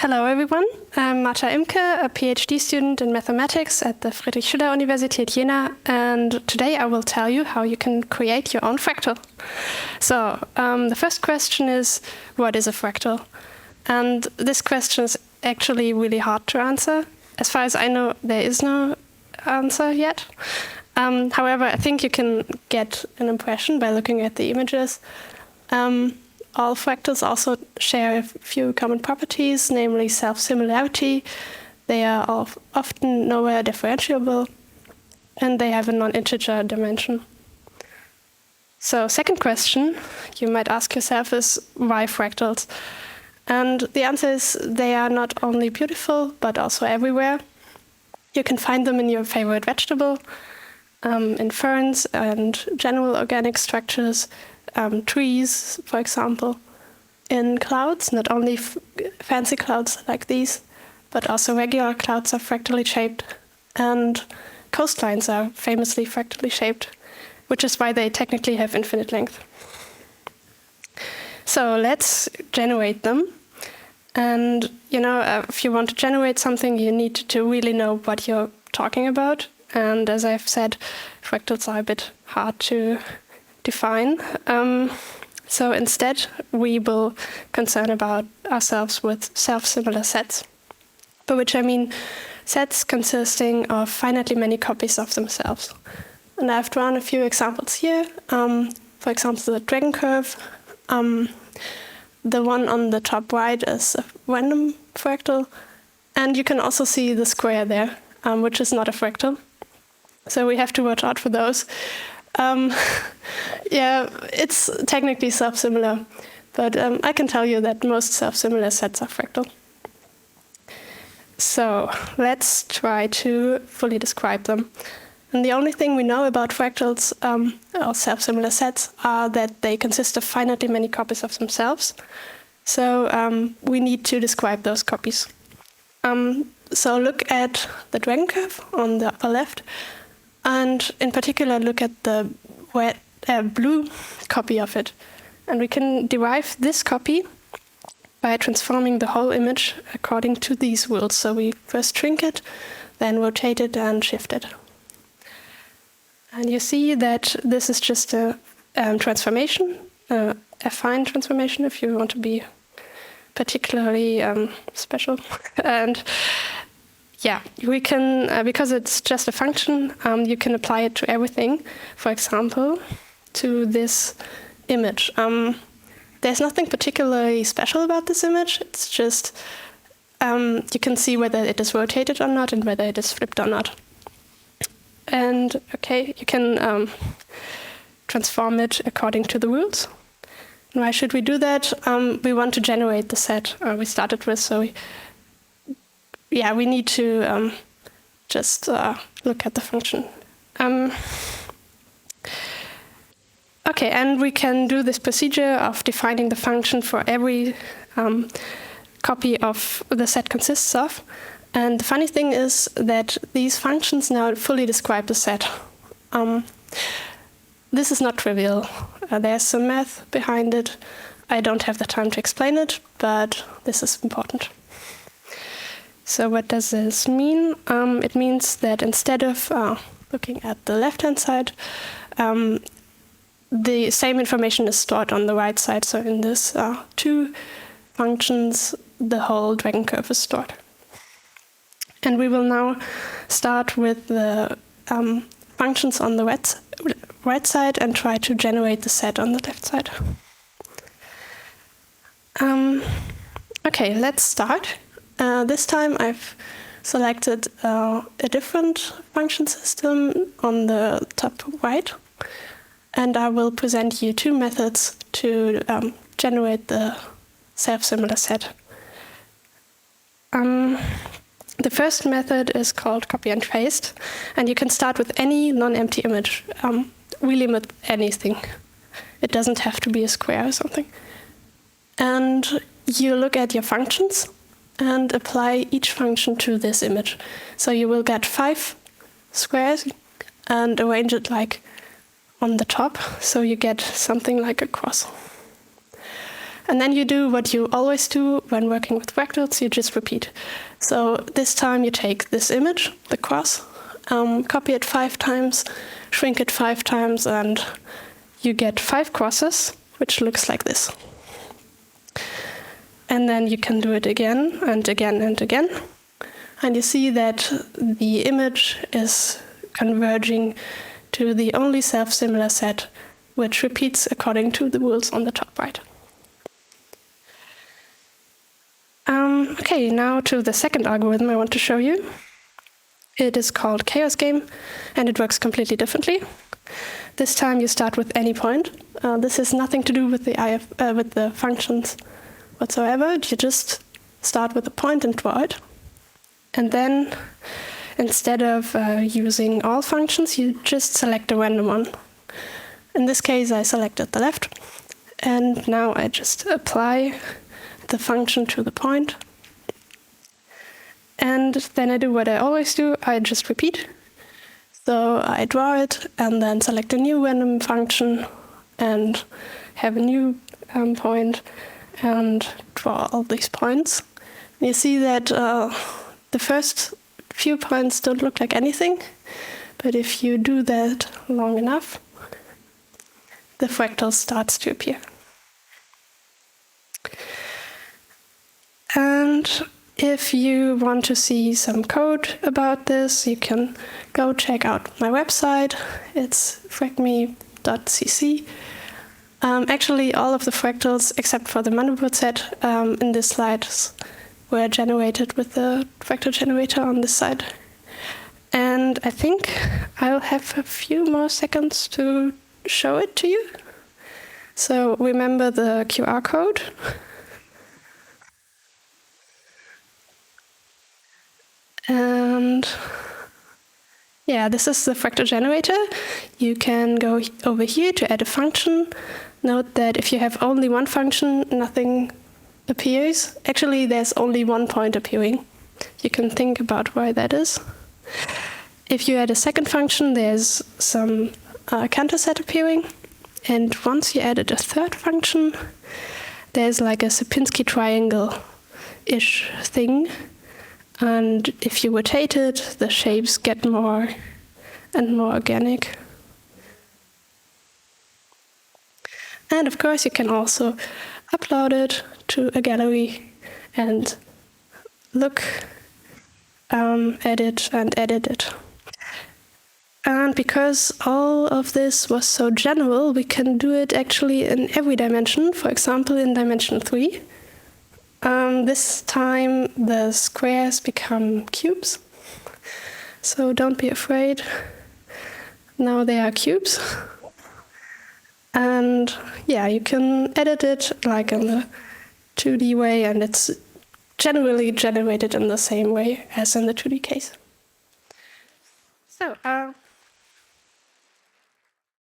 Hello everyone, I'm Marta Imke, a PhD student in mathematics at the Friedrich-Schiller-Universität Jena, and today I will tell you how you can create your own fractal. So, the first question is, what is a fractal? And this question is actually really hard to answer. As far as I know, there is no answer yet. However, I think you can get an impression by looking at the images. All fractals also share a few common properties, namely self-similarity. They are often nowhere differentiable, and they have a non-integer dimension. So, second question you might ask yourself is, why fractals? And the answer is they are not only beautiful, but also everywhere. You can find them in your favorite vegetable, in ferns and general organic structures, trees, for example, in clouds, not only fancy clouds like these, but also regular clouds are fractally shaped, and coastlines are famously fractally shaped, which is why they technically have infinite length. So let's generate them. And, if you want to generate something, you need to really know what you're talking about. And as I've said, fractals are a bit hard to define. So instead, we will concern about ourselves with self-similar sets, by which I mean sets consisting of finitely many copies of themselves. And I've drawn a few examples here. For example, the dragon curve. The one on the top right is a random fractal. And you can also see the square there, which is not a fractal. So we have to watch out for those. It's technically self-similar, but I can tell you that most self-similar sets are fractal. So let's try to fully describe them. And the only thing we know about fractals, or self-similar sets, are that they consist of finitely many copies of themselves. So we need to describe those copies. So look at the dragon curve on the upper left, and in particular look at the blue copy of it. And we can derive this copy by transforming the whole image according to these rules. So we first shrink it, then rotate it and shift it. And you see that this is just a transformation, a fine transformation if you want to be particularly special. And we can, because it's just a function, you can apply it to everything. For example, to this image. There's nothing particularly special about this image. It's just you can see whether it is rotated or not and whether it is flipped or not. And you can transform it according to the rules. And why should we do that? We want to generate the set we started with, so we need to just look at the function. And we can do this procedure of defining the function for every copy of the set consists of. And the funny thing is that these functions now fully describe the set. This is not trivial. There's some math behind it. I don't have the time to explain it, but this is important. So what does this mean? It means that instead of looking at the left-hand side, the same information is stored on the right side. So in this two functions, the whole dragon curve is stored. And we will now start with the functions on the right side and try to generate the set on the left side. Let's start. This time I've selected a different function system on the top right, and I will present you two methods to generate the self-similar set. The first method is called copy and paste, and you can start with any non-empty image, really with anything. It doesn't have to be a square or something. And you look at your functions and apply each function to this image. So you will get 5 squares and arrange it like on the top, so you get something like a cross. And then you do what you always do when working with fractals, you just repeat. So this time you take this image, the cross, copy it 5 times, shrink it 5 times, and you get 5 crosses, which looks like this. And then you can do it again and again and again. And you see that the image is converging to the only self-similar set, which repeats according to the rules on the top right. Okay, now to the second algorithm I want to show you. It is called Chaos Game, and it works completely differently. This time you start with any point. This has nothing to do with the functions whatsoever. You just start with a point and draw it. And then, instead of using all functions, you just select a random one. In this case, I selected the left. And now I just apply the function to the point. And then I do what I always do, I just repeat. So I draw it and then select a new random function and have a new point and draw all these points. You see that the first few points don't look like anything, but if you do that long enough, the fractal starts to appear. And if you want to see some code about this, you can go check out my website. It's fracme.cc. Actually, all of the fractals, except for the Mandelbrot set in this slide, were generated with the fractal generator on this side. And I think I'll have a few more seconds to show it to you. So remember the QR code. And yeah, this is the fractal generator. You can go over here to add a function. Note that if you have only one function, nothing appears. Actually, there's only one point appearing. You can think about why that is. If you add a second function, there's some counter set appearing. And once you added a third function, there's like a Sierpinski triangle-ish thing. And if you rotate it, the shapes get more and more organic. And of course, you can also upload it to a gallery and look at it and edit it. And because all of this was so general, we can do it actually in every dimension, for example, in dimension 3. This time the squares become cubes, so don't be afraid. Now they are cubes. And yeah, you can edit it like in the 2D way, and it's generally generated in the same way as in the 2D case. So,